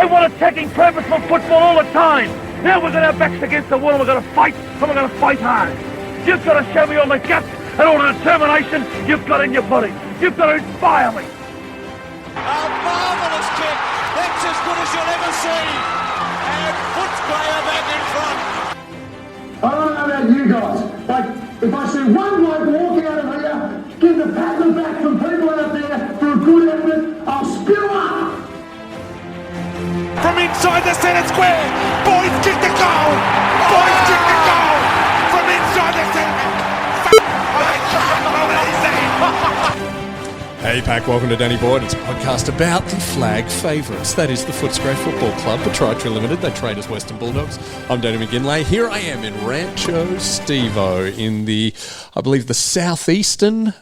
They want attacking purposeful football all the time. Now we're going to have backs against the wall and we're going to fight, and we're going to fight hard. You've got to show me all the guts and all the determination you've got in your body. You've got to inspire me. A marvellous kick. That's as good as you'll ever see. And Footscray back in front. I don't know about you guys, but if I see one bloke walking out of here, give the pat on the back from people out there for a good effort, I'll spew up. From inside the centre square, boys kick the goal. Boys kick the goal. From inside the centre. Hey Pack, welcome to Danny Boyd. It's a podcast about the flag favourites. That is the Footscray Football Club, Proprietary Limited. They trade as Western Bulldogs. I'm Danny McGinlay. Here I am in Rancho Stevo in the, I believe, the southeastern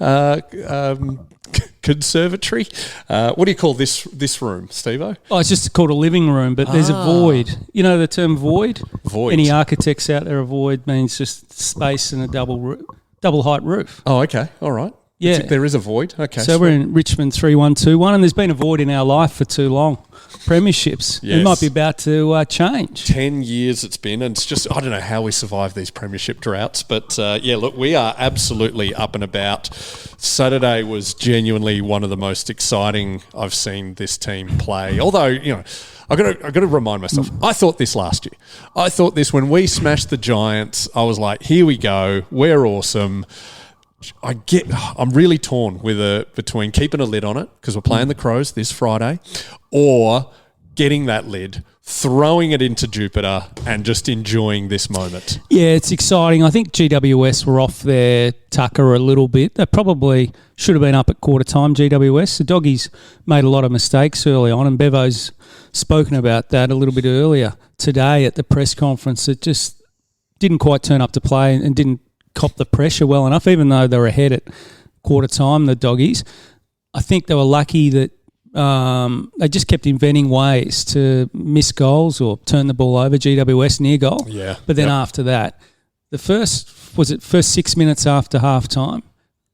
conservatory. What do you call this room, Stevo? Oh, it's just called a living room, but there's a void. You know the term void? Void. Any architects out there, a void means just space and a double height roof. Oh, okay. All right. Yeah. There is a void. Okay. So we're in Richmond 3121, and there's been a void in our life for too long. Premierships. Yes. It might be about to change. 10 years it's been, and it's just, I don't know how we survive these premiership droughts, but yeah, look, we are absolutely up and about. Saturday was genuinely one of the most exciting I've seen this team play. Although, you know, I got to remind myself, I thought this last year. I thought this when we smashed the Giants, I was like, here we go, we're awesome. I'm really torn between keeping a lid on it because we're playing the Crows this Friday, or getting that lid, throwing it into Jupiter, and just enjoying this moment. Yeah, it's exciting. I think GWS were off their tucker a little bit. They probably should have been up at quarter time, GWS. The Doggies made a lot of mistakes early on, and Bevo's spoken about that a little bit earlier today at the press conference. It just didn't quite turn up to play and didn't cop the pressure well enough, even though they were ahead at quarter time, the Doggies. I think they were lucky that they just kept inventing ways to miss goals or turn the ball over, GWS near goal. Yeah. But then after that, the first 6 minutes after half time,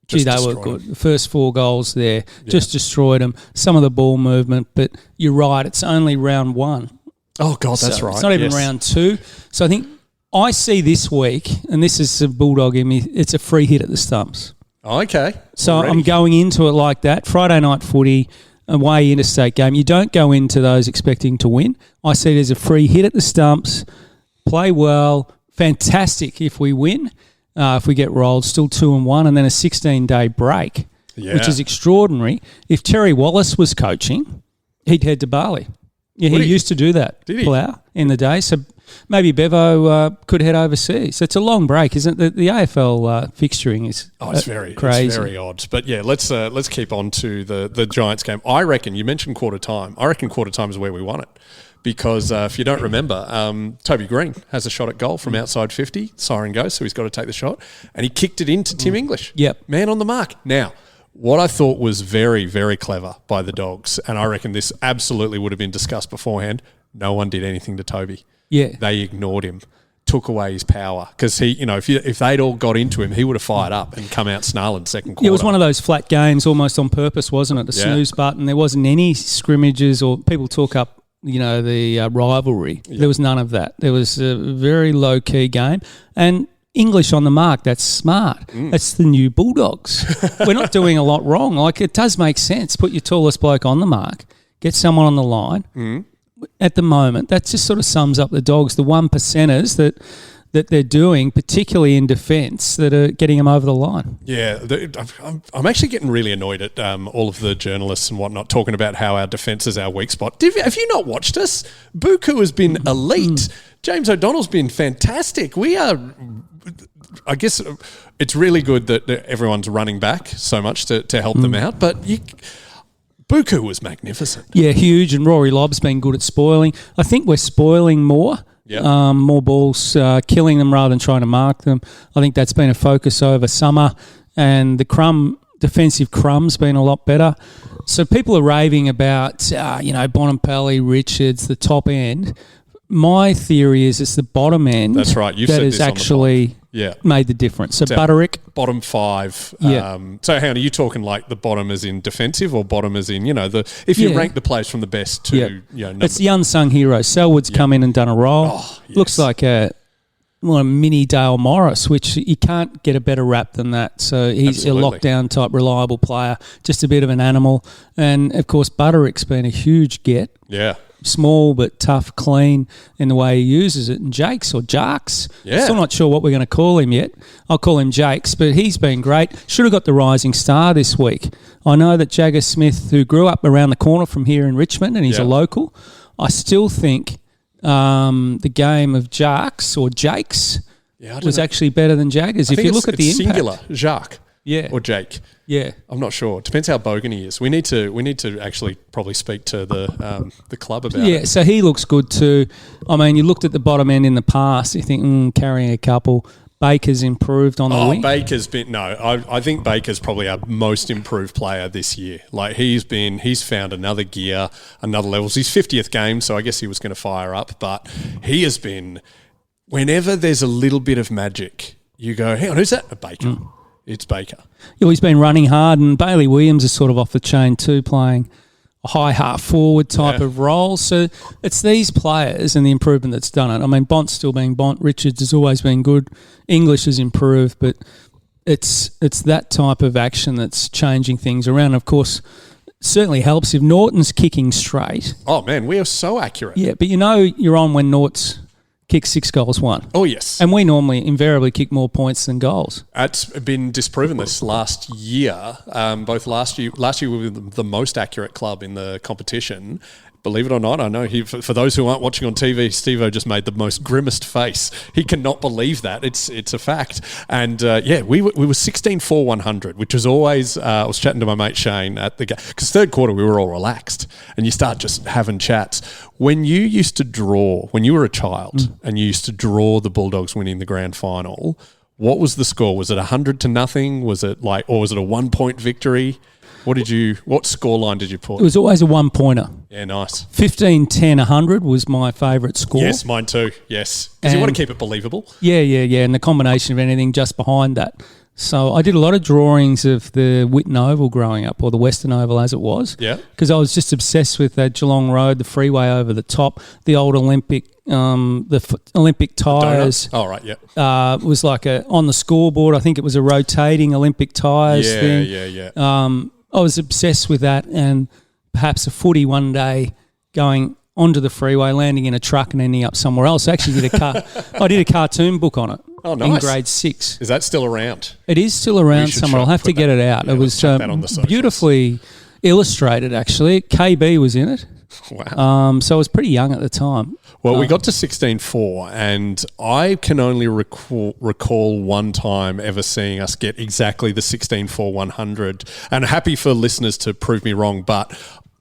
they were good. The first 4 goals there just destroyed them. Some of the ball movement, but you're right, it's only round 1. Oh, God, that's right. It's not even round 2. So I think I see this week, and this is a Bulldog in me, it's a free hit at the Stumps. Okay. So Already. I'm going into it like that. Friday night footy, away interstate game. You don't go into those expecting to win. I see it as a free hit at the Stumps. Play well. Fantastic if we win. If we get rolled, still 2-1, and then a 16-day break, which is extraordinary. If Terry Wallace was coaching, he'd head to Bali. Yeah, he used to do that. Did he? Plough in the day. So maybe Bevo could head overseas. It's a long break, isn't it? The AFL fixturing is crazy. It's very odd. But yeah, let's keep on to the Giants game. I reckon, you mentioned quarter time. I reckon quarter time is where we won it. Because if you don't remember, Toby Green has a shot at goal from outside 50. Siren goes, so he's got to take the shot. And he kicked it into Tim English. Yep. Man on the mark. Now, what I thought was very, very clever by the Dogs, and I reckon this absolutely would have been discussed beforehand, no one did anything to Toby. Yeah. They ignored him, took away his power. Because he, you know, if they'd all got into him, he would have fired up and come out snarling second quarter. It was one of those flat games almost on purpose, wasn't it? The snooze button. There wasn't any scrimmages or people talk up, you know, the rivalry. There was none of that. There was a very low-key game. And English on the mark, that's smart. That's the new Bulldogs. We're not doing a lot wrong. Like, it does make sense. Put your tallest bloke on the mark. Get someone on the line. At the moment, that just sort of sums up the Dogs, the 1%ers that they're doing, particularly in defence, that are getting them over the line. Yeah, I'm actually getting really annoyed at all of the journalists and whatnot talking about how our defence is our weak spot. Have you not watched us? Buku has been elite. James O'Donnell's been fantastic. We are, I guess it's really good that everyone's running back so much to help them out, but Buku was magnificent. Yeah, huge, and Rory Lobb's been good at spoiling. I think we're spoiling more. Yep. More balls, killing them rather than trying to mark them. I think that's been a focus over summer, and the defensive crumb's been a lot better. So people are raving about, Bonampelli, Richards, the top end. My theory is it's the bottom end. That's right. You've that said is this actually Yeah. made the difference. So So Butterick, bottom 5. Yeah. So hang on, are you talking like the bottom as in defensive or bottom as in, if you Yeah. rank the players from the best to, number it's the unsung hero. Selwood's come in and done a role. Oh, yes. Looks like a mini Dale Morris, which you can't get a better rap than that. So he's Absolutely. a lockdown type reliable player, just a bit of an animal. And, of course, Butterick's been a huge get. Yeah. Small but tough, clean in the way he uses it. And Jakes or Jarks, Yeah. still not sure what we're going to call him yet. I'll call him Jakes, but he's been great. Should have got the rising star this week. I know that Jagger Smith, who grew up around the corner from here in Richmond, and he's a Yeah. local, I still think the game of Jarks or Jakes Yeah, I don't was know. actually better than Jaggers. I If think you it's- look at the it's impact. singular, Jacques. Yeah. Or Jake. Yeah. I'm not sure. It depends how bogan he is. We need to actually probably speak to the club about Yeah, it. so he looks good too. I mean, you looked at the bottom end in the past, you think, carrying a couple. Baker's improved on the wing. Baker's been I think Baker's probably our most improved player this year. Like he's found another gear, another levels. His 50th game, so I guess he was going to fire up, but he has been. Whenever there's a little bit of magic, you go, hang on, who's that? Baker. It's Baker. Yeah, he's been running hard, and Bailey Williams is sort of off the chain too, playing a high half forward type of role. So it's these players and the improvement that's done it. I mean, Bont's still being Bont. Richards has always been good. English has improved, but it's that type of action that's changing things around. Of course, certainly helps if Norton's kicking straight. Oh man, we are so accurate. Yeah, but you're on when Nort's kicks 6 goals, 1. Oh yes. And we normally invariably kick more points than goals. It's been disproven this last year. Both last year we were the most accurate club in the competition. Believe it or not, I know for those who aren't watching on TV, Stevo just made the most grimmest face. He cannot believe that. It's a fact. And we were 16-4-100, which was always. I was chatting to my mate Shane at the game because third quarter we were all relaxed, and you start just having chats. When you used to draw, when you were a child, and you used to draw the Bulldogs winning the grand final, what was the score? Was it 100-0? Was it or was it a 1-point victory? What scoreline did you put? It was always a 1-pointer. Yeah, nice. 15-10-100 was my favourite score. Yes, mine too. Yes. Because you want to keep it believable. Yeah. And the combination of anything just behind that. So I did a lot of drawings of the Whitten Oval growing up, or the Western Oval as it was. Yeah. Because I was just obsessed with that Geelong Road, the freeway over the top, the old Olympic, Olympic tyres. Oh, right, yeah. Was like on the scoreboard. I think it was a rotating Olympic tyres thing. Yeah. I was obsessed with that, and perhaps a footy one day going onto the freeway, landing in a truck and ending up somewhere else. I actually did I did a cartoon book on it. Oh, nice. In grade 6. Is that still around? It is still around should somewhere. I'll have to get it out. Yeah, it was let's chuck that on the socials. beautifully illustrated, actually. KB was in it. Wow. So I was pretty young at the time. Well, we got to 16-4, and I can only recall one time ever seeing us get exactly the 16-4-100. And happy for listeners to prove me wrong, but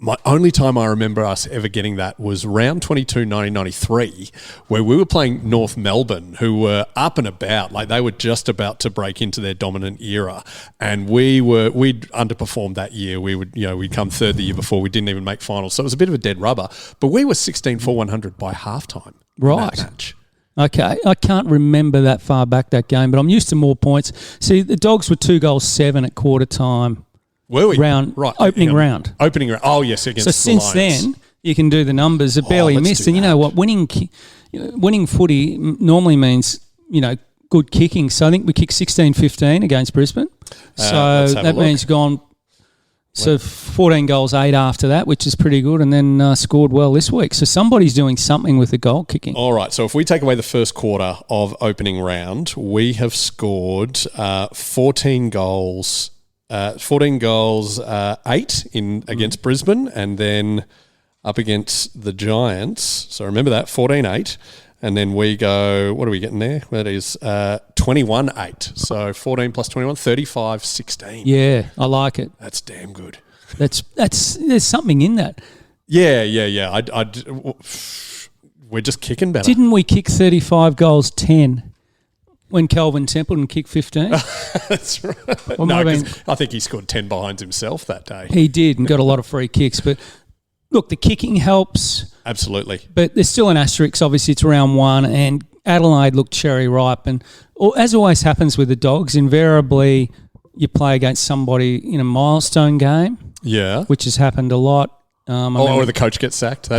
my only time I remember us ever getting that was round 22, 1993, where we were playing North Melbourne, who were up and about, like they were just about to break into their dominant era, and we'd underperformed that year. We'd come third the year before. We didn't even make finals, so it was a bit of a dead rubber. But we were 16-4-100 by halftime. Right. In that match. Okay, I can't remember that far back that game, but I'm used to more points. See, the Dogs were 2-7 at quarter time. Were we? Opening round. Opening round. Oh, yes, against So the since Lions. then, you can do the numbers. It barely let's missed. do And you know that. what? Winning footy normally means, good kicking. So I think we kicked 16-15 against Brisbane. So let's have a that look. means gone. So 14 goals, 8 after that, which is pretty good, and then scored well this week. So somebody's doing something with the goal kicking. All right, so if we take away the first quarter of opening round, we have scored 14 goals, 8 against Brisbane, and then up against the Giants. So remember that, 14-8. And then we go, what are we getting there? That is 21-8. So 14 plus 21, 35-16. Yeah, I like it. That's damn good. There's something in that. Yeah. We're just kicking better. Didn't we kick 35 goals, 10 when Kelvin Templeton kicked 15? That's right. Well, No, maybe- 'cause I think he scored 10 behinds himself that day. He did and got a lot of free kicks. But look, the kicking helps, Absolutely. but there's still an asterisk. Obviously, it's round 1, and Adelaide looked cherry ripe, and as always happens with the Dogs, invariably you play against somebody in a milestone game, which has happened a lot. Or the coach gets sacked. We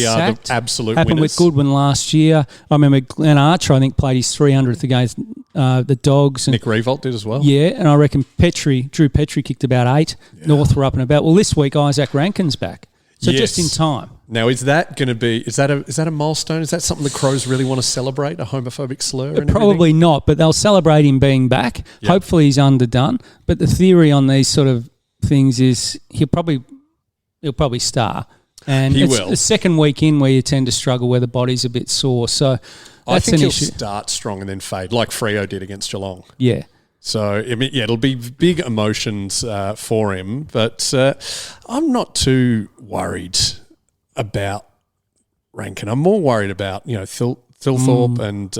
are the absolute happened winners. with Goodwin last year. I remember Glenn Archer, I think, played his 300th against the Dogs. And Nick Revolt did as well. Yeah, and I reckon Drew Petrie kicked about 8. Yeah. North were up and about. Well, this week Isaac Rankin's back. So just in time. Now, is that going to be? Is that a milestone? Is that something the Crows really want to celebrate? A homophobic slur? Probably not, but they'll celebrate him being back. Yep. Hopefully, he's underdone. But the theory on these sort of things is he'll probably star, and it's the second week in where you tend to struggle where the body's a bit sore. So I think he'll issue. Start strong and then fade, like Freo did against Geelong. Yeah. So, I mean, it'll be big emotions for him, but I'm not too worried about Rankin. I'm more worried about, Thilthorpe and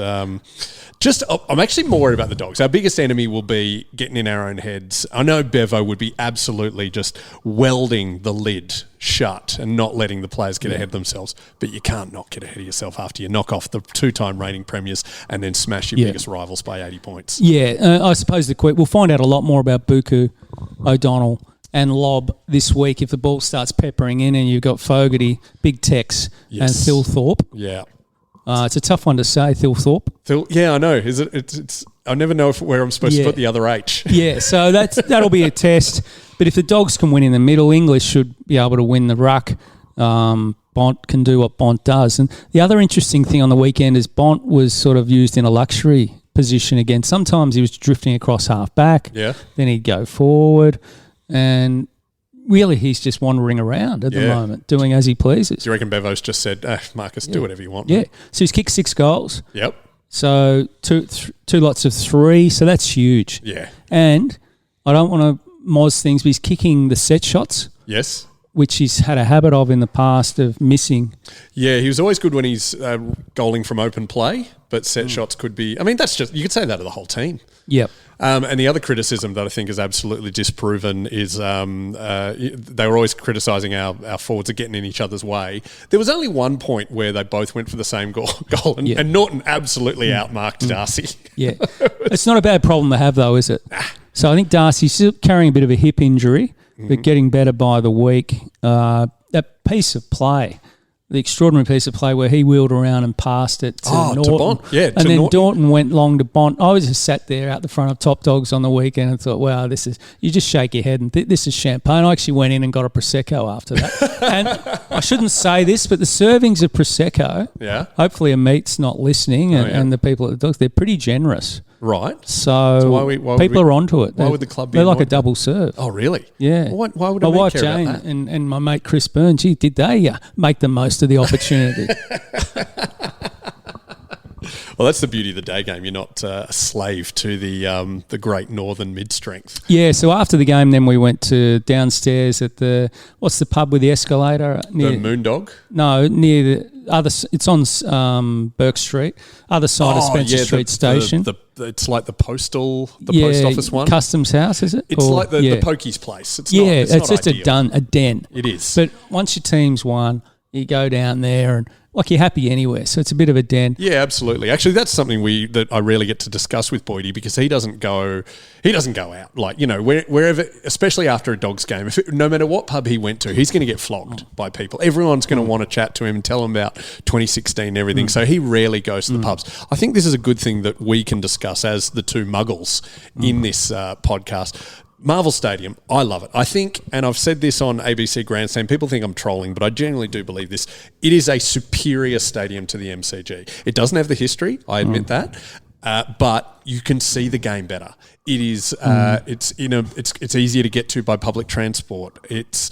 I'm actually more worried about the Dogs. Our biggest enemy will be getting in our own heads. I know Bevo would be absolutely just welding the lid shut and not letting the players get ahead of themselves, but you can't not get ahead of yourself after you knock off the 2-time reigning premiers and then smash your biggest rivals by 80 points. Yeah, I suppose we'll find out a lot more about Buku, O'Donnell and Lobb this week if the ball starts peppering in and you've got Fogarty, Big Tex and Thilthorpe. Yeah. It's a tough one to say, Thilthorpe. I know. Is it? It's. I never know where I'm supposed to put the other H. Yeah, so that'll be a test. But if the Dogs can win in the middle, English should be able to win the ruck. Bont can do what Bont does. And the other interesting thing on the weekend is Bont was sort of used in a luxury position again. Sometimes he was drifting across half back. Yeah. Then he'd go forward, and really, he's just wandering around at the moment, doing as he pleases. Do you reckon Bevo's just said, Marcus, do whatever you want? Yeah. So he's kicked 6 goals. Yep. So two lots of 3. So that's huge. Yeah. And I don't want to moz things, but he's kicking the set shots. Yes. Which he's had a habit of in the past of missing. Yeah, he was always good when he's goaling from open play, but set shots could be... I mean, that's just... You could say that of the whole team. Yep. And the other criticism that I think is absolutely disproven is they were always criticising our forwards are getting in each other's way. There was only one point where they both went for the same goal and Norton absolutely outmarked Darcy. Yeah. It's not a bad problem to have, though, is it? So I think Darcy's still carrying a bit of a hip injury, but getting better by the week. That piece of play, the extraordinary piece of play where he wheeled around and passed it to Norton. To Bont. Yeah, and then Norton went long to Bont. I was just sat there out the front of Top Dogs on the weekend and thought, wow, this is... You just shake your head and this is champagne. I actually went in and got a Prosecco after that. And I shouldn't say this, but the servings of Prosecco, hopefully a meat's not listening and the people at the Dogs, they're pretty generous. Right. So why people are onto it. Why would the club be They're like a double serve. Oh, really? Yeah. Why would my I wife care Jane about that? and my mate Chris Byrne, did they make the most of the opportunity? Well, that's the beauty of the day game. You're not a slave to the great northern mid-strength. Yeah, so after the game then we went to downstairs at what's the pub with the escalator? The Moondog? No, near the other, it's on Burke Street, other side of Spencer Street Station. It's like the post office one. Customs House, is it? It's like the Pokey's place. It's not, it's just ideal. a den. It is. But once your team's won, you go down there and you're happy anywhere. So it's a bit of a den. Yeah, absolutely. Actually, that's something that I rarely get to discuss with Boydie because he doesn't go out. Like, wherever, especially after a Dogs game, no matter what pub he went to, he's going to get flogged by people. Everyone's going to want to chat to him and tell him about 2016 and everything. So he rarely goes to the pubs. I think this is a good thing that we can discuss as the two muggles in this podcast. Marvel Stadium, I love it. I think, and I've said this on ABC Grandstand, people think I'm trolling, but I genuinely do believe this. It is a superior stadium to the MCG. It doesn't have the history, I admit that, but you can see the game better. It is, it's easier to get to by public transport. It's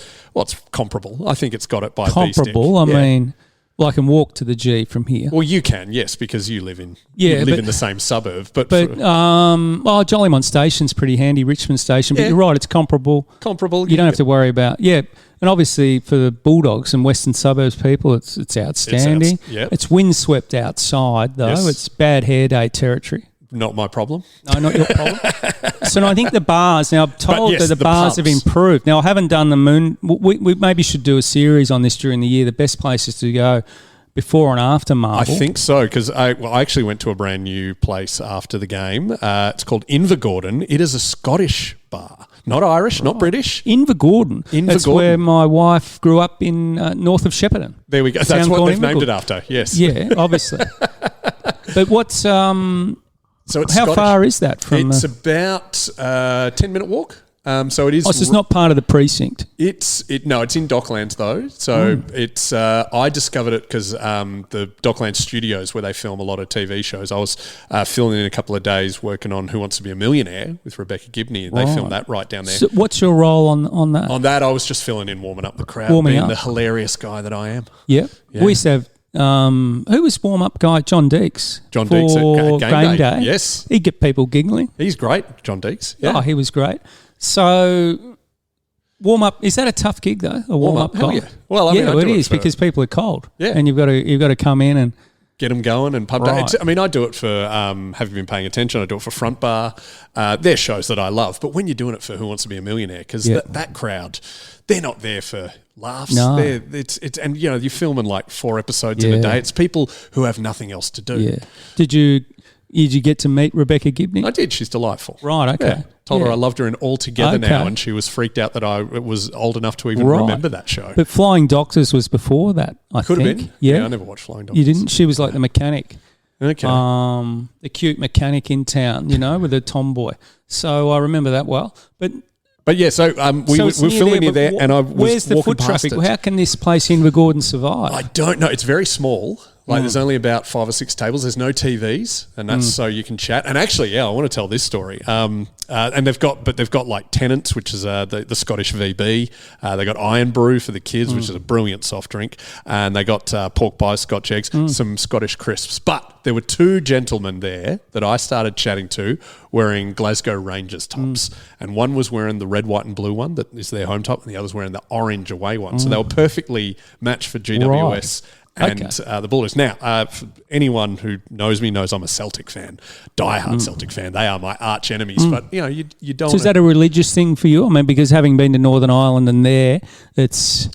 comparable. I think it's got it by comparable. I mean, well, I can walk to the G from here. Well, you can, yes, because you live in in the same suburb. But Jollymont Station's pretty handy, Richmond Station. But you're right, it's comparable. Comparable. You don't have to worry about and obviously for the Bulldogs and Western Suburbs people, it's outstanding. It's windswept outside though. Yes. It's bad hair day territory. Not my problem. No, not your problem. So I think the bars, now I'm told that the bars pubs have improved. Now I haven't done the moon. We maybe should do a series on this during the year, the best places to go before and after Marvel. I think so, because I actually went to a brand new place after the game. It's called Invergordon. It is a Scottish bar. Not Irish, not British. Invergordon. That's where my wife grew up in north of Shepparton. There we go. That's what they've named it after, yes. Yeah, obviously. But what's... So it's how Scottish. Far is that from... It's about a 10-minute walk. So it is. Oh, so it's not part of the precinct. It's in Docklands though. So it's. I discovered it because the Docklands studios where they film a lot of TV shows. I was filming in a couple of days working on Who Wants to Be a Millionaire with Rebecca Gibney. They filmed that right down there. So what's your role on that? On that, I was just filling in, warming up the crowd, being the hilarious guy that I am. Yeah. We used to have. Who was warm-up guy? John Deeks. John Deeks at Game Day. Yes. He'd get people giggling. He's great, John Deeks. Yeah. Oh, he was great. So, warm-up, is that a tough gig though? A warm-up Hell guy? yeah. Well, I mean, I it do is because people are cold. Yeah. And you've got to come in and get them going and pumped right. up. I mean, I do it for, have you been paying attention? I do it for Front Bar. They're shows that I love. But when you're doing it for Who Wants to Be a Millionaire, because that crowd, they're not there for laughs. No. And you're filming like 4 episodes in a day. It's people who have nothing else to do. Yeah. Did you get to meet Rebecca Gibney? I did. She's delightful. Right, okay. Yeah. Told her I loved her in All Together now, and she was freaked out that I was old enough to even remember that show. But Flying Doctors was before that, I Could think. have been. Yeah. I never watched Flying Doctors. You didn't? She was like the mechanic. Okay. The cute mechanic in town, with a tomboy. So I remember that well. But yeah, so we were filming near there, and I was where's the walking foot traffic? past it. How can this place in Invergordon survive? I don't know. It's very small. Like there's only about 5 or 6 tables. There's no TVs, and that's so you can chat. And actually, I want to tell this story. And they've got like Tennants, which is the Scottish VB. They got Iron Brew for the kids, which is a brilliant soft drink, and they got pork pies, Scotch eggs, some Scottish crisps. But there were 2 gentlemen there that I started chatting to wearing Glasgow Rangers tops, and one was wearing the red, white, and blue one that is their home top, and the other's wearing the orange away one. So they were perfectly matched for GWS. Right. And the Bulldogs. Now, for anyone who knows me knows I'm a Celtic fan, diehard Celtic fan. They are my arch enemies. But you don't. So is that a religious thing for you? I mean, because having been to Northern Ireland and there, it's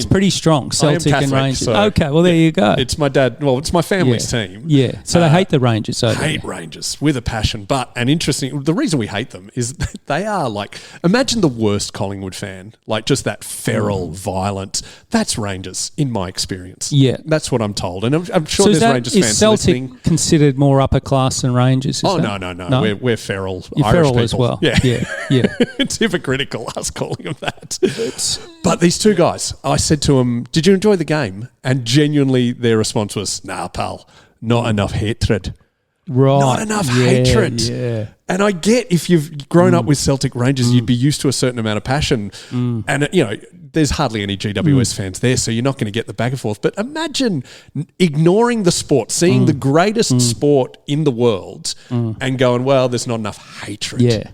pretty strong. Celtic Catholic, and Rangers. so okay, well there you go. It's my dad. Well, it's my family's team. Yeah. So they hate the Rangers. Hate Rangers with a passion. But the reason we hate them is that they are like, imagine the worst Collingwood fan, like just that feral, violent. That's Rangers in my experience. Yeah. That's what I'm told, and I'm sure So there's Rangers fans is Celtic listening. Considered more upper class than Rangers? No. We're feral You're Irish feral people as well. Yeah. It's hypocritical us calling them that. But these 2 guys, I said to them, "Did you enjoy the game?" And genuinely, their response was, "Nah, pal, not enough hatred." Right. Not enough hatred. Yeah. And I get if you've grown up with Celtic Rangers, you'd be used to a certain amount of passion. And, there's hardly any GWS fans there, so you're not going to get the back and forth. But imagine ignoring the sport, seeing the greatest sport in the world and going, well, there's not enough hatred. Yeah.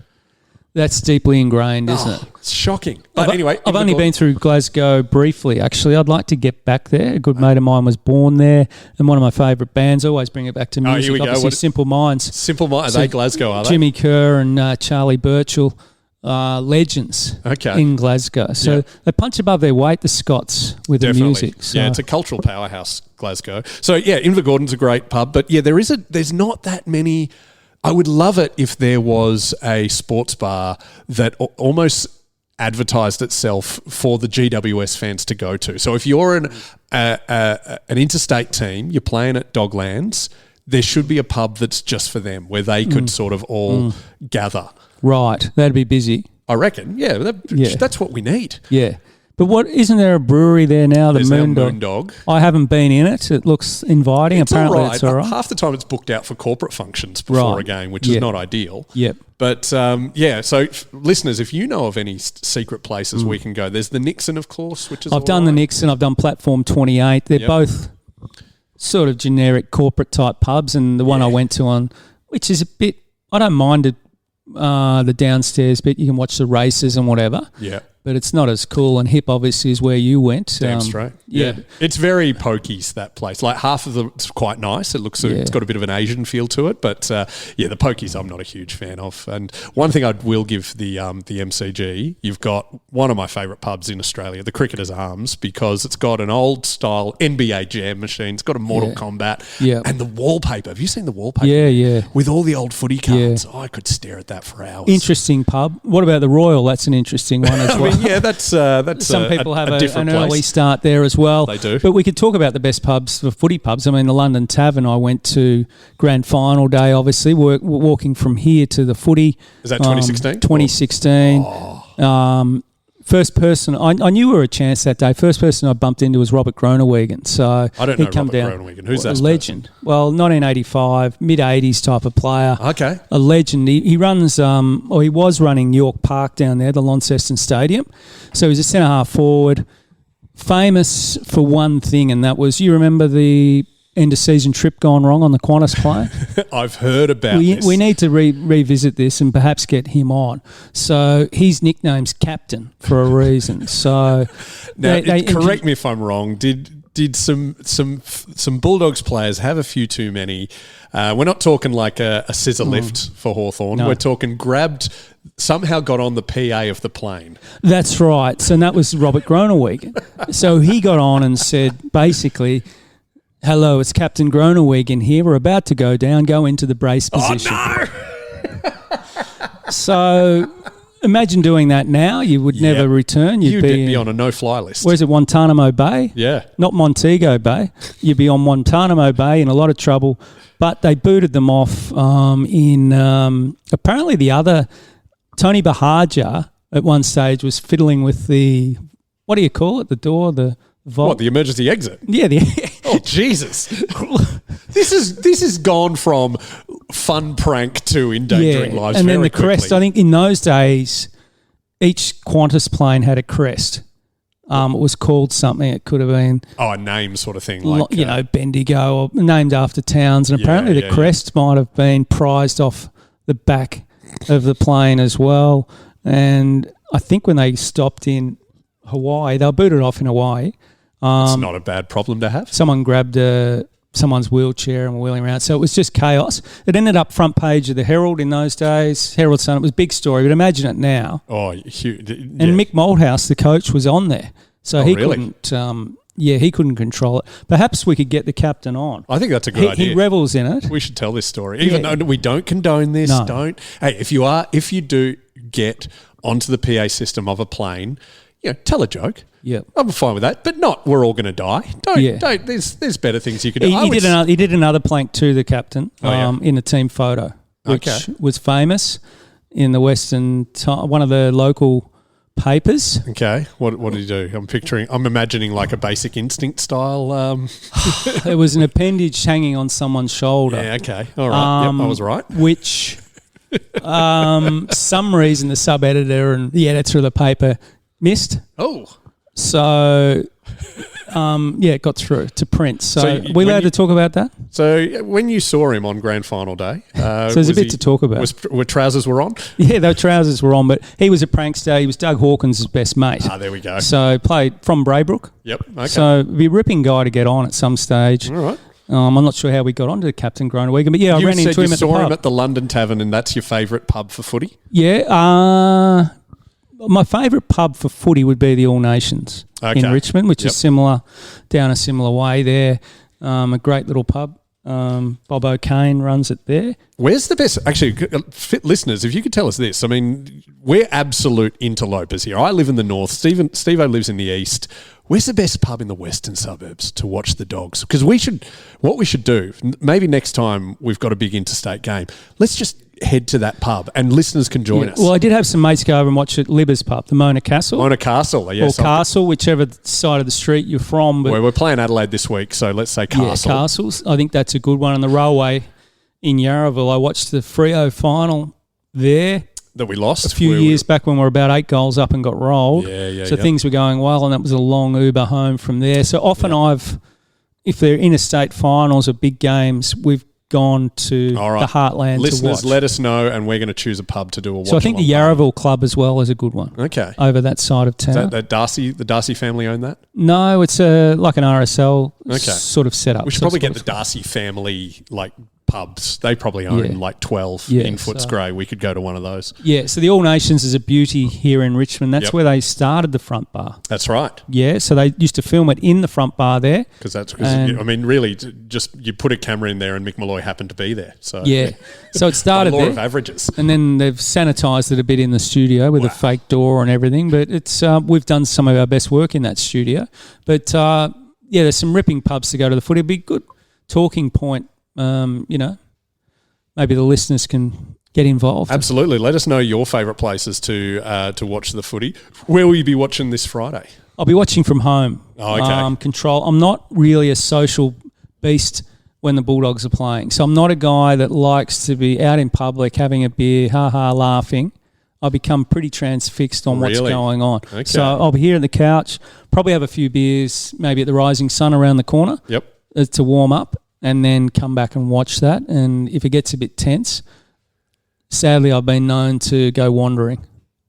That's deeply ingrained, isn't it? It's shocking. But anyway. I've only been through Glasgow briefly, actually. I'd like to get back there. A good mate of mine was born there, and one of my favourite bands. I always bring it back to music. Here we go. Obviously, Simple Minds. Simple Minds. Are they Glasgow, are they? Jimmy Kerr and Charlie Birchall. Legends in Glasgow. So they punch above their weight, the Scots, with the music. So. Yeah, it's a cultural powerhouse, Glasgow. So, Invergordon's a great pub, but there's not that many. I would love it if there was a sports bar that almost advertised itself for the GWS fans to go to. So if you're an interstate team, you're playing at Doglands, there should be a pub that's just for them where they could sort of all gather. Right, that'd be busy. I reckon, that's what we need. Yeah. But isn't there a brewery there now, the Moondog? I haven't been in it. It looks inviting. Apparently it's all right. Half the time it's booked out for corporate functions before a game, which is not ideal. Yep. But, so listeners, if you know of any secret places we can go, there's the Nixon, of course, which is I've done the Nixon. I've done Platform 28. They're both sort of generic corporate type pubs, and the one I went to which is a bit, I don't mind it, the downstairs bit. You can watch the races and whatever. Yeah. but it's not as cool and hip, obviously, as where you went. Damn straight. Yeah. It's very pokies, that place. Like half of it's quite nice. It looks it's got a bit of an Asian feel to it. But the pokies I'm not a huge fan of. And one thing I will give the MCG, you've got one of my favourite pubs in Australia, the Cricketer's Arms, because it's got an old style NBA Jam machine. It's got a Mortal Kombat. Yeah. And the wallpaper. Have you seen the wallpaper? Yeah. With all the old footy cards. I could stare at that for hours. Interesting pub. What about the Royal? That's an interesting one as well. That's some people have a different an place. early start there as well. They do. But we could talk about the best pubs for footy pubs. I mean, the London Tavern, I went to grand final day, obviously, walking from here to the footy. Is that 2016? 2016. First person, I knew we were a chance that day. First person I bumped into was Robert Groenewegen. So I don't know Robert Groenewegen. Who's that? A legend. Well, 1985, mid-80s type of player. Okay. A legend. He runs, he was running York Park down there, the Launceston Stadium. So he's a centre-half forward. Famous for one thing, and that was, you remember the end-of-season trip gone wrong on the Qantas plane? I've heard about this. We need to revisit this and perhaps get him on. So his nickname's Captain for a reason. So now, correct me if I'm wrong. Did some Bulldogs players have a few too many? We're not talking like a scissor lift for Hawthorn. No. We're talking somehow got on the PA of the plane. That's right. So that was Robert Groenewegen. So he got on and said, basically, hello, it's Captain Groenewegen here. We're about to go down. Go into the brace position. Oh, no! So imagine doing that now. You would never return. You'd be on a no-fly list. Where's it, Guantanamo Bay? Yeah. Not Montego Bay. You'd be on Guantanamo Bay in a lot of trouble. But they booted them off in apparently the other – Tony Bahaja at one stage was fiddling with the – what do you call it? The door, the vault? What, the emergency exit? Yeah. Oh, Jesus. This has gone from fun prank to endangering lives and very then the quickly. crest. I think in those days, each Qantas plane had a crest. It was called something. It could have been a name sort of thing, like Bendigo, or named after towns. And apparently the crest might have been prized off the back of the plane as well. And I think when they stopped in Hawaii, they were booted off in Hawaii. It's not a bad problem to have. Someone grabbed someone's wheelchair and were wheeling around. So it was just chaos. It ended up front page of the Herald in those days. Herald Sun. It was a big story, but imagine it now. Oh, huge. Yeah. And Mick Malthouse, the coach, was on there. So he couldn't he couldn't control it. Perhaps we could get the captain on. I think that's a good idea. He revels in it. We should tell this story. Even though we don't condone this, don't. Hey, if you do get onto the PA system of a plane, tell a joke. Yeah, I'm fine with that, but not we're all going to die. Don't. There's better things you could do. He did another plank to the captain in a team photo, which was famous in the Western one of the local papers. Okay, what did he do? I'm imagining like a Basic Instinct style. It was an appendage hanging on someone's shoulder. Yeah. Okay. All right. Yep, I was right. Which, some reason the sub editor and the editor of the paper missed. Oh. So, it got through to print. So we allowed to talk about that? So when you saw him on grand final day... so there's a bit to talk about. Were trousers were on? Yeah, the trousers were on, but he was a prankster. He was Doug Hawkins' best mate. There we go. So played from Braybrook. Yep, okay. So it'd be a ripping guy to get on at some stage. All right. I'm not sure how we got onto Captain Groenewegen, but I ran into him at the pub. You saw him at the London Tavern, and that's your favourite pub for footy? Yeah, my favourite pub for footy would be the All Nations in Richmond, which is similar, down a similar way there. A great little pub. Bob O'Kane runs it there. Where's the best? Actually, listeners, if you could tell us this. I mean, we're absolute interlopers here. I live in the north. Stevo lives in the east. Where's the best pub in the western suburbs to watch the Dogs? Because what we should do, maybe next time we've got a big interstate game, let's just head to that pub and listeners can join us. Well, I did have some mates go over and watch at Libba's pub, the Mona Castle. Mona Castle, yes. Or Castle, whichever side of the street you're from. But we're playing Adelaide this week, so let's say Castle. Yeah, Castles. I think that's a good one. On the railway in Yarraville, I watched the Freo final there. That we lost. A few years back when we were about 8 goals up and got rolled. So things were going well, and that was a long Uber home from there. So often if they're interstate finals or big games, we've gone to All right. the Heartland Listeners, to watch. let us know, and we're going to choose a pub to do a watch. So I think the Yarraville Club as well is a good one. Okay. Over that side of town. The Darcy family own that? No, it's like an RSL Okay. sort of setup. We should So probably it's get what the it's called. Darcy family pubs. They probably own Yeah. like 12 Yeah, in Footscray. so- We could go to one of those. Yeah, so the All Nations is a beauty here in Richmond. That's Yep. where they started the front bar. That's right. Yeah, so they used to film it in the front bar there. Because And- I mean, really, just you put a camera in there and Mick Malloy happened to be there. So Yeah, so it started by law there. of averages. And then they've sanitised it a bit in the studio with a fake door and everything. But it's we've done some of our best work in that studio. But yeah, there's some ripping pubs to go to the footy. It'd be a good talking point. Maybe the listeners can get involved. Absolutely. Let us know your favourite places to watch the footy. Where will you be watching this Friday? I'll be watching from home. Oh, okay. Control. I'm not really a social beast when the Bulldogs are playing. So I'm not a guy that likes to be out in public having a beer, laughing. I become pretty transfixed on what's Really? going on. Okay. So I'll be here on the couch, probably have a few beers, maybe at the Rising Sun around the corner Yep. to warm up, and then come back and watch that. And if it gets a bit tense, sadly I've been known to go wandering.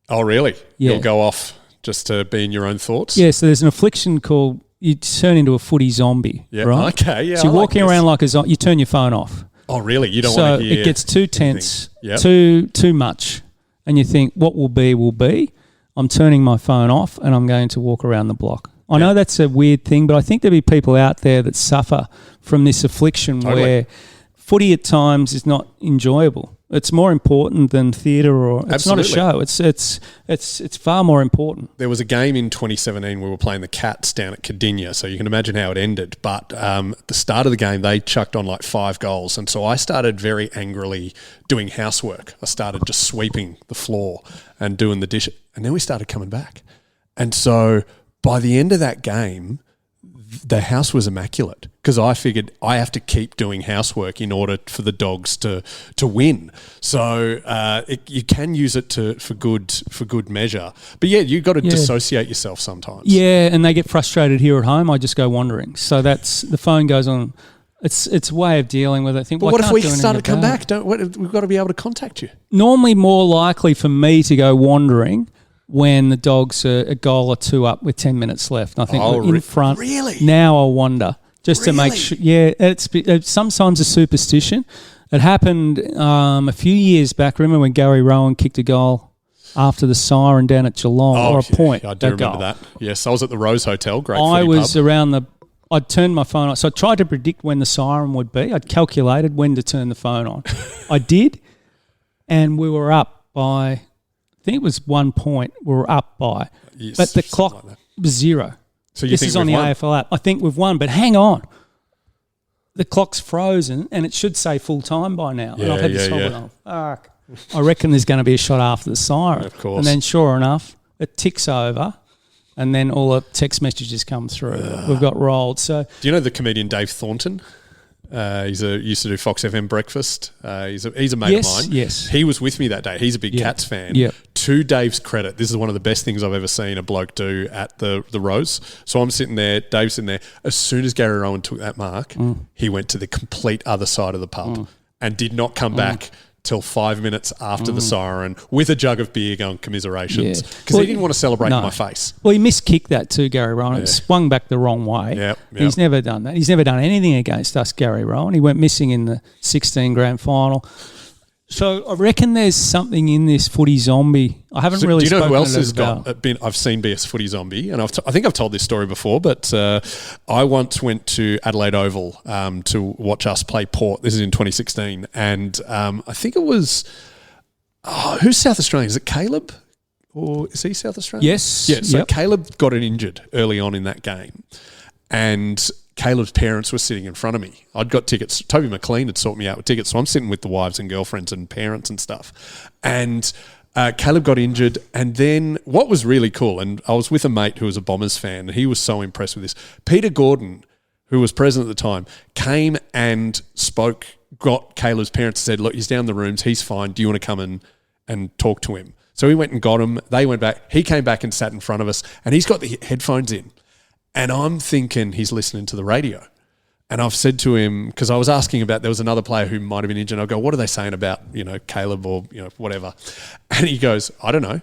Oh, really? Yeah. You'll go off just to be in your own thoughts? Yeah, so there's an affliction called you turn into a footy zombie, Yeah. right? Okay, yeah. So you're I like walking this. around like a zombie. You turn your phone off. Oh, really? You don't So want to hear it gets too tense, Yep. too much, and you think, what will be, will be. I'm turning my phone off and I'm going to walk around the block. I know that's a weird thing, but I think there'll be people out there that suffer from this affliction Totally. where footy at times is not enjoyable. It's more important than theatre, or it's Absolutely. not a show. It's far more important. There was a game in 2017 we were playing the Cats down at Cardinia, so you can imagine how it ended. But at the start of the game, they chucked on like 5 goals. And so I started very angrily doing housework. I started just sweeping the floor and doing the dish. And then we started coming back. And so by the end of that game, the house was immaculate because I figured I have to keep doing housework in order for the Dogs to win. So you can use it for good measure. But yeah, you've got to dissociate yourself sometimes. Yeah, and they get frustrated here at home. I just go wandering. So that's the phone goes on. It's a way of dealing with it. I think, But well, what I if can't we do anything started to come about it. back? We've got to be able to contact you. Normally more likely for me to go wandering when the Dogs are a goal or two up with 10 minutes left. I think we're in front. Really? Now I wonder. Just to make Really? sure. Yeah, it's sometimes a superstition. It happened a few years back. Remember when Gary Rowan kicked a goal after the siren down at Geelong, or a yeah, point? I do remember goal. that. Yes, I was at the Rose Hotel. Great I footy was pub. around the. I'd turned my phone on. So I tried to predict when the siren would be. I'd calculated when to turn the phone on. I did, and we were up by, I think it was 1 point. We were up by. Yes, But the something clock like that. was 0. So you This think is on the we've won? AFL app. I think we've won, but hang on. The clock's frozen, and it should say full time by now. And Yeah, I've had this yeah, whole yeah. going, fuck. I reckon there's going to be a shot after the siren. Of course. And then sure enough, it ticks over, and then all the text messages come through. We've got rolled. So Do you know the comedian Dave Thornton? Used to do Fox FM breakfast. He's a mate Yes, of mine. yes. He was with me that day. He's a big Yeah. Cats fan. Yeah. To Dave's credit, this is one of the best things I've ever seen a bloke do at the Rose. So I'm sitting there, Dave's sitting there. As soon as Gary Rowan took that mark, he went to the complete other side of the pub and did not come back till 5 minutes after the siren with a jug of beer going commiserations Yeah. because he didn't want to celebrate no. in my face. Well, he miskicked that too, Gary Rowan. It swung back the wrong way. Yep. He's never done that. He's never done anything against us, Gary Rowan. He went missing in the 16 grand final. So I reckon there's something in this footy zombie. I haven't really Do you know spoken who else to it has about. been? I've seen be a footy zombie, and I think I've told this story before. But I once went to Adelaide Oval to watch us play Port. This is in 2016, and I think it was who's South Australian? Is it Caleb? Or is he South Australian? Yes. Yeah, so Yep. Caleb got injured early on in that game. And Caleb's parents were sitting in front of me. I'd got tickets. Toby McLean had sorted me out with tickets. So I'm sitting with the wives and girlfriends and parents and stuff. And Caleb got injured. And then what was really cool, and I was with a mate who was a Bombers fan, and he was so impressed with this. Peter Gordon, who was president at the time, came and spoke, got Caleb's parents and said, look, he's down the rooms. He's fine. Do you want to come and talk to him? So we went and got him. They went back. He came back and sat in front of us, and he's got the headphones in. And I'm thinking he's listening to the radio. And I've said to him, because I was asking about, there was another player who might have been injured. I'll go, what are they saying about, Caleb or, whatever? And he goes, I don't know.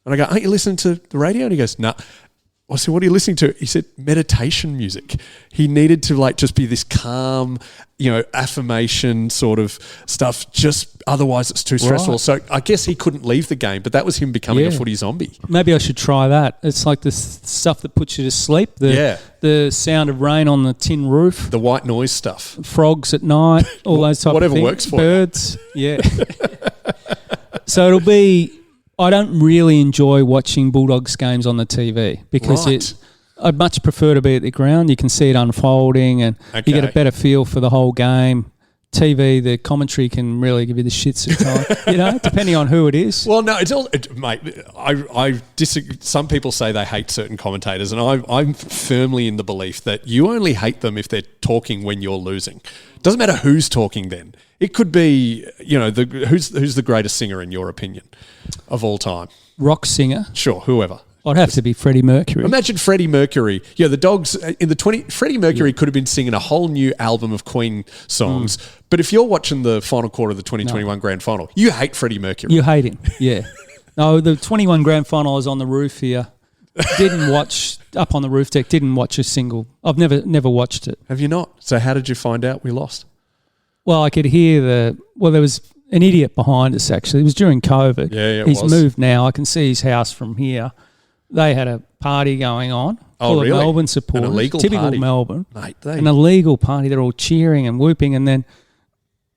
And I go, aren't you listening to the radio? And he goes, no. I said, what are you listening to? He said, meditation music. He needed to just be this calm, affirmation sort of stuff. Just otherwise it's too stressful. Right. So I guess he couldn't leave the game, but that was him becoming a footy zombie. Maybe I should try that. It's like the stuff that puts you to sleep. The sound of rain on the tin roof. The white noise stuff. Frogs at night, all those type of things. Whatever works for Birds, yeah. So it'll be... I don't really enjoy watching Bulldogs games on the TV because I'd much prefer to be at the ground. You can see it unfolding and you get a better feel for the whole game. TV, the commentary can really give you the shits at times, depending on who it is. Well, no, it's all, mate. I disagree. Some people say they hate certain commentators, and I'm firmly in the belief that you only hate them if they're talking when you're losing. Doesn't matter who's talking then. It could be, who's the greatest singer in your opinion of all time? Rock singer. Sure, whoever. I'd have to be Freddie Mercury. Imagine Freddie Mercury. Yeah, the Dogs in the Freddie Mercury could have been singing a whole new album of Queen songs. But if you're watching the final quarter of the 2021 Grand Final, you hate Freddie Mercury. You hate him, yeah. No, the 21 Grand Final, I was on the roof here. Didn't watch up on the roof deck. Didn't watch a single. I've never watched it. Have you not? So how did you find out we lost? Well, I could hear there was an idiot behind us. Actually, it was during COVID. Yeah, He's moved now. I can see his house from here. They had a party going on. Oh, really? Melbourne supporters. An illegal typical party. Melbourne. Mate, an illegal party. They're all cheering and whooping, and then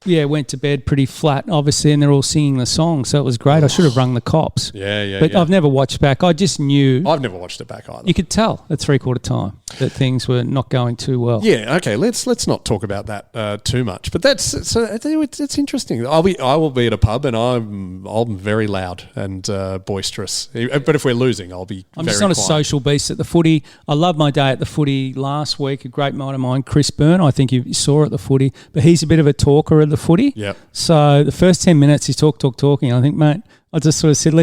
went to bed pretty flat, obviously, and they're all singing the song. So it was great. I should have rung the cops. But I've never watched back. I just knew. I've never watched it back either. You could tell at 3/4 time that things were not going too well. Yeah. Okay. Let's not talk about that too much. But it's interesting. I will be at a pub and I'm very loud and boisterous. But if we're losing, I'm just not a social beast at the footy. I loved my day at the footy last week. A great mate of mine, Chris Byrne. I think you saw at the footy, but he's a bit of a talker at the footy. Yeah. So the first 10 minutes he's talking. I think, mate, I just sort of said,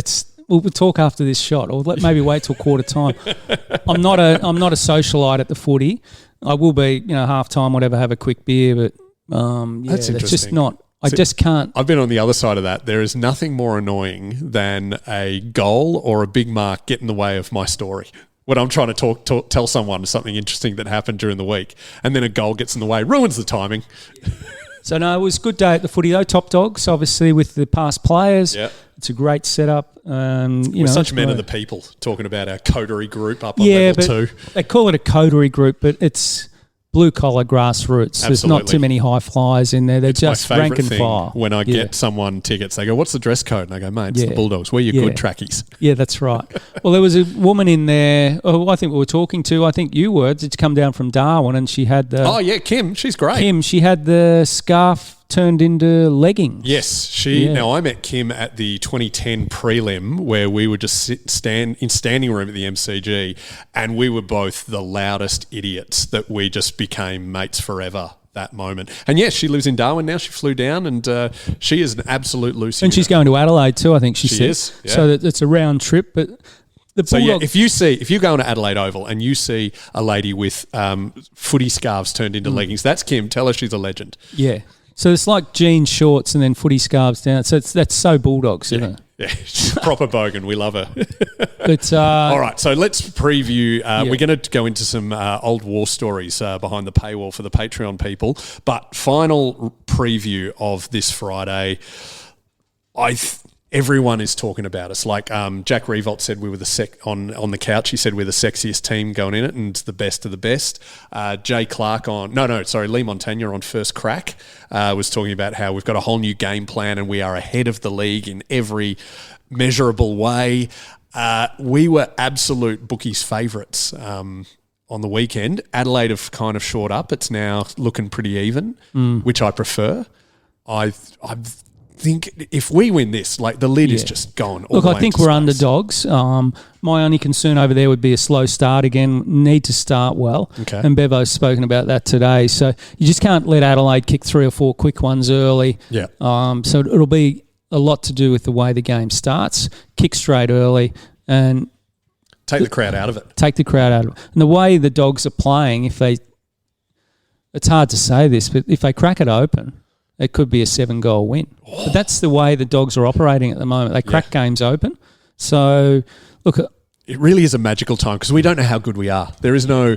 we'll talk after this shot, or maybe wait till quarter time. I'm not a socialite at the footy. I will be, half time, whatever, have a quick beer, but that's interesting. It's just not. I just can't. I've been on the other side of that. There is nothing more annoying than a goal or a big mark get in the way of my story. When I'm trying to tell someone something interesting that happened during the week, and then a goal gets in the way, ruins the timing. So, no, it was a good day at the footy, though. Top Dogs, obviously, with the past players. Yep. It's a great setup. We're such men of the people, talking about our coterie group up on level 2. They call it a coterie group, but it's blue-collar grassroots. Absolutely. There's not too many high flyers in there. They're just rank and file. When I get someone tickets, they go, what's the dress code? And I go, mate, it's the Bulldogs. We're your good trackies. Yeah, that's right. Well, there was a woman in there, I think we were talking to, I think you were, to come down from Darwin, and she had the... Oh, yeah, Kim. She's great. She had the scarf turned into leggings. Yes, Now, I met Kim at the 2010 prelim where we would just stand in standing room at the MCG, and we were both the loudest idiots that we just became mates forever that moment. And yes, she lives in Darwin now. She flew down, and she is an absolute Lucy. And she's going to Adelaide too, I think she said. Is, yeah. So it's a round trip, but... if you go into Adelaide Oval and you see a lady with footy scarves turned into leggings, that's Kim. Tell her she's a legend. Yeah. So it's like jeans, shorts, and then footy scarves down. So that's so Bulldogs, isn't it? Yeah, she's proper bogan. We love her. But all right, so let's preview. We're going to go into some old war stories behind the paywall for the Patreon people. But final preview of this Friday, everyone is talking about us. Like Jack Revolt said, we were on the couch. He said we're the sexiest team going in it, and the best of the best. Jay Clark Lee Montagna on First Crack was talking about how we've got a whole new game plan and we are ahead of the league in every measurable way. We were absolute bookies' favourites on the weekend. Adelaide have kind of shored up. It's now looking pretty even, which I prefer. I think if we win this, the lid is just gone. Look, I think we're underdogs. My only concern over there would be a slow start again. Need to start well. Okay. And Bevo's spoken about that today. So you just can't let Adelaide kick 3 or 4 quick ones early. Yeah. So it'll be a lot to do with the way the game starts. Kick straight early and take the crowd out of it. Take the crowd out of it. And the way the Dogs are playing, if they it's hard to say this, but if they crack it open, it could be a 7-goal win. But that's the way the Dogs are operating at the moment. They crack games open. So, look, it really is a magical time because we don't know how good we are. There's no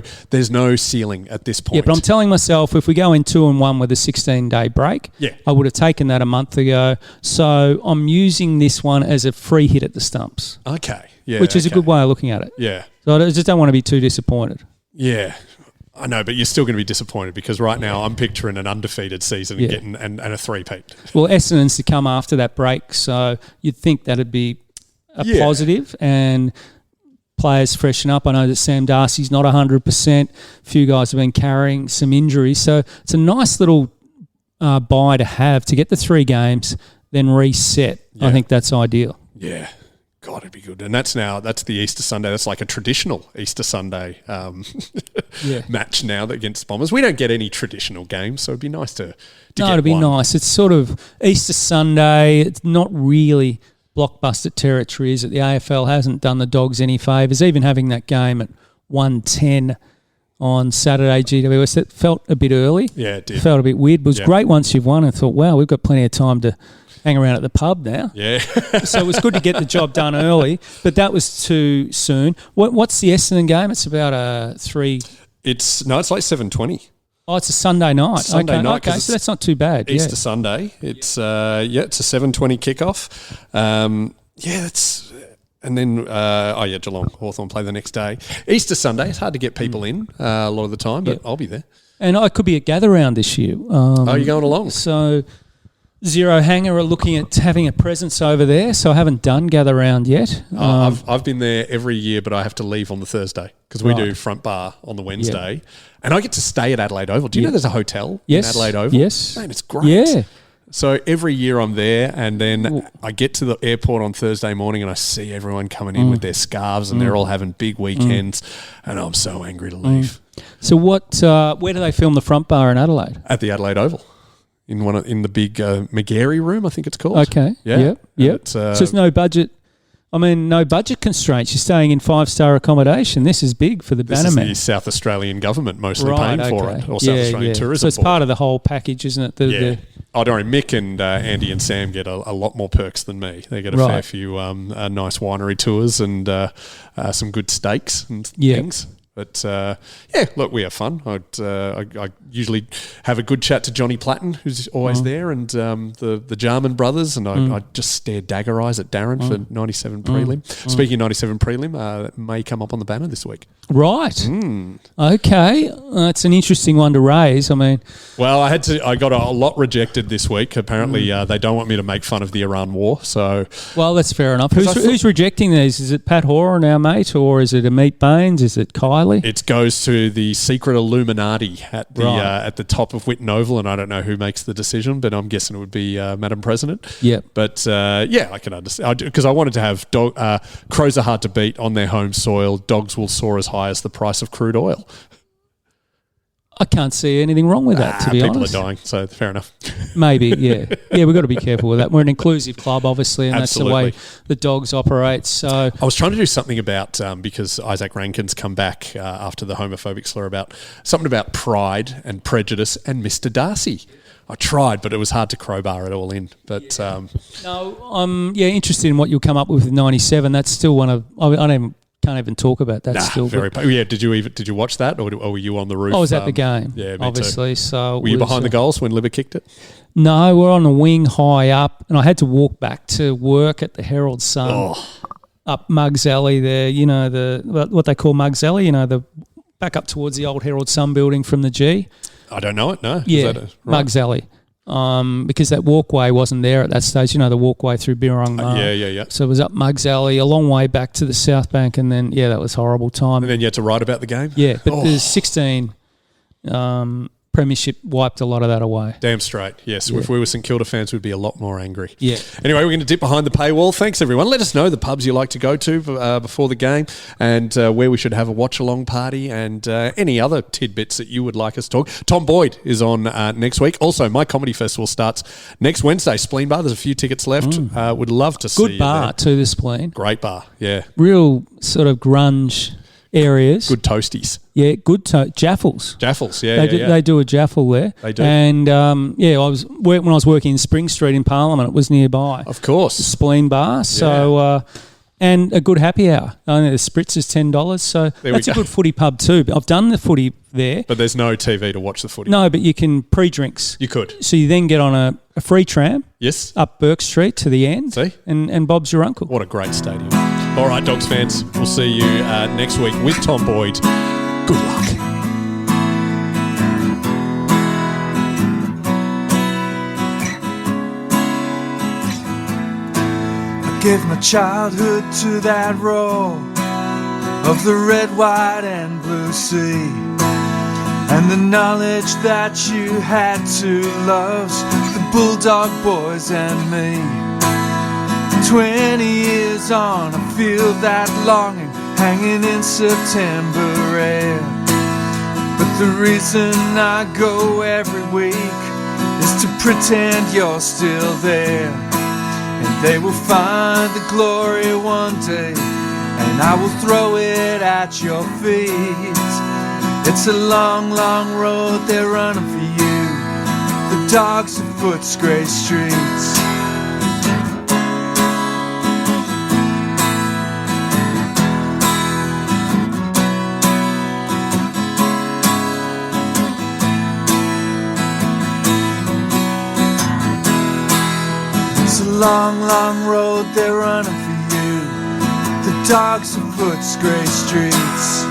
ceiling at this point. yeah, but I'm telling myself if we go in 2-1 with a 16-day break, I would have taken that a month ago. So I'm using this one as a free hit at the stumps. Okay. Yeah. Which is a good way of looking at it. Yeah. So I just don't want to be too disappointed. Yeah. I know, but you're still going to be disappointed because right now I'm picturing an undefeated season and getting and a three-peat. Well, Essendon's to come after that break, so you'd think that'd be a positive and players freshen up. I know that Sam Darcy's not 100%. A few guys have been carrying some injuries, so it's a nice little bye to have to get the 3 games, then reset. I think that's ideal. Yeah. God, it'd be good. And that's the Easter Sunday. That's like a traditional Easter Sunday match now against Bombers. We don't get any traditional games, so it'd be nice to get it'd be one. nice. It's sort of Easter Sunday. It's not really blockbuster territory, is it? The AFL hasn't done the Dogs any favours. Even having that game at 1:10 on Saturday GWS, that felt a bit early. Yeah, it did. Felt a bit weird. It was great once you've won and thought, wow, we've got plenty of time to hang around at the pub now. Yeah. So it was good to get the job done early, but that was too soon. What's the Essendon game? It's about 3... It's like 7:20. Oh, it's a Sunday night. Sunday night. Okay, so that's not too bad. Easter Sunday. It's it's a 7:20 kickoff. And then Geelong Hawthorn play the next day. Easter Sunday. It's hard to get people in a lot of the time, but I'll be there. And I could be at Gather Round this year. You're going along? So Zero Hanger are looking at having a presence over there, so I haven't done Gather Round yet. I've been there every year, but I have to leave on the Thursday because we do front bar on the Wednesday. And I get to stay at Adelaide Oval. Do you know there's a hotel in Adelaide Oval? Yes. Man, it's great. Yeah. So every year I'm there, and then I get to the airport on Thursday morning and I see everyone coming in with their scarves and they're all having big weekends, and I'm so angry to leave. So where do they film the front bar in Adelaide? At the Adelaide Oval. In the big McGarry room, I think it's called. Okay. Yeah. Yep. So it's no budget. No budget constraints. You're staying in 5-star accommodation. This is big for the Bannerman. This is the South Australian government mostly paying for it, or South Australian Tourism So it's Board. part of the whole package, isn't it? Don't worry. Mick and Andy and Sam get a lot more perks than me. They get a fair few nice winery tours and some good steaks and things. But, look, we have fun. I usually have a good chat to Johnny Platten, who's always there, and the Jarman brothers, and I just stare dagger eyes at Darren for 97 prelim. Speaking of 97 prelim, it may come up on the banner this week. Right. Okay. That's an interesting one to raise. Well, I got a lot rejected this week. Apparently, they don't want me to make fun of the Iran war. So, well, that's fair enough. Who's rejecting these? Is it Pat Horan, our mate, or is it Amit Baines? Is it Kylie? It goes to the secret Illuminati at the top of Whitten Oval, and I don't know who makes the decision, but I'm guessing it would be Madam President. Yeah. But I can understand because I wanted to have crows are hard to beat on their home soil. Dogs will soar as high as the price of crude oil. I can't see anything wrong with that, to be honest. People are dying, so fair enough. Maybe, yeah. Yeah, we've got to be careful with that. We're an inclusive club, obviously, and Absolutely. that's the way the Dogs operate. So I was trying to do something about, because Isaac Rankin's come back after the homophobic slur, about something about pride and prejudice and Mr. Darcy. I tried, but it was hard to crowbar it all in. But no, I'm interested in what you'll come up with 97. That's still one of can't even talk about that. Did you watch that, or were you on the roof? I was at the game. Yeah, me obviously. Too. So were you behind the goals when Libba kicked it? No, we're on a wing high up, and I had to walk back to work at the Herald Sun up Muggs Alley there. You know what they call Muggs Alley. You know, the back up towards the old Herald Sun building from the G. I don't know it. No. Yeah, Muggs Alley. Because that walkway wasn't there at that stage. You know, the walkway through Birrong Mar. Yeah. So it was up Muggs Alley, a long way back to the South Bank, and then, that was a horrible time. And then you had to write about the game? Yeah, but the 16 premiership wiped a lot of that away. Damn straight, yes. Yeah. If we were St Kilda fans, we'd be a lot more angry. Yeah. Anyway, we're going to dip behind the paywall. Thanks, everyone. Let us know the pubs you like to go to before the game and where we should have a watch-along party and any other tidbits that you would like us to talk. Tom Boyd is on next week. Also, my comedy festival starts next Wednesday. Spleen Bar, there's a few tickets left. Would love to see you Good bar, too, the Spleen. Great bar, yeah. Real sort of grunge areas. Good toasties. Yeah, good jaffles. Jaffles, yeah, They do a jaffle there. They do. And, when I was working in Spring Street in Parliament, it was nearby. Of course. Spleen Bar. So, and a good happy hour. I think the spritz is $10. So that's a good footy pub too. I've done the footy there. But there's no TV to watch the footy. No, but you can pre-drinks. You could. So you then get on a free tram. Yes. Up Burke Street to the end. See? And Bob's your uncle. What a great stadium. All right, Dogs fans, we'll see you next week with Tom Boyd. Good luck. Gave my childhood to that roar of the red, white and blue sea, and the knowledge that you had to love the Bulldog boys and me. 20 years on, I feel that longing hanging in September air. But the reason I go every week is to pretend you're still there. And they will find the glory one day, and I will throw it at your feet. It's a long, long road they're running for you, the dogs of Footscray streets. It's a long, long road they're running for you, the dogs of Footscray streets.